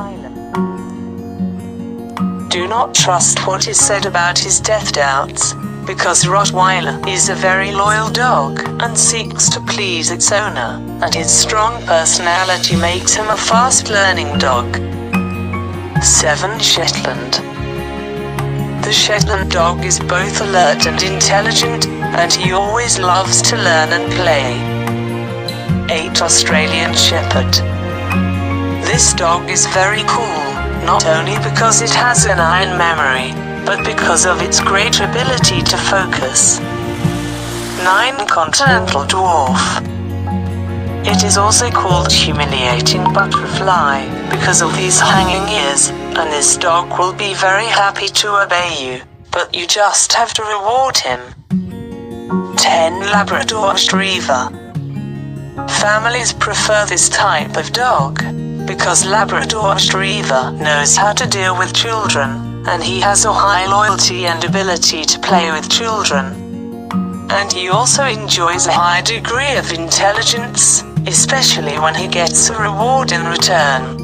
Rottweiler. Do not trust what is said about his death doubts, because Rottweiler is a very loyal dog and seeks to please its owner, and his strong personality makes him a fast-learning dog. 7. Shetland. The Shetland dog is both alert and intelligent, and he always loves to learn and play. 8. Australian Shepherd. This dog is very cool, not only because it has an iron memory, but because of its great ability to focus. 9. Continental Dwarf. It is also called humiliating butterfly, because of his hanging ears, and this dog will be very happy to obey you, but you just have to reward him. 10. Labrador Retriever. Families prefer this type of dog, because Labrador Retriever knows how to deal with children, and he has a high loyalty and ability to play with children. And he also enjoys a high degree of intelligence, especially when he gets a reward in return.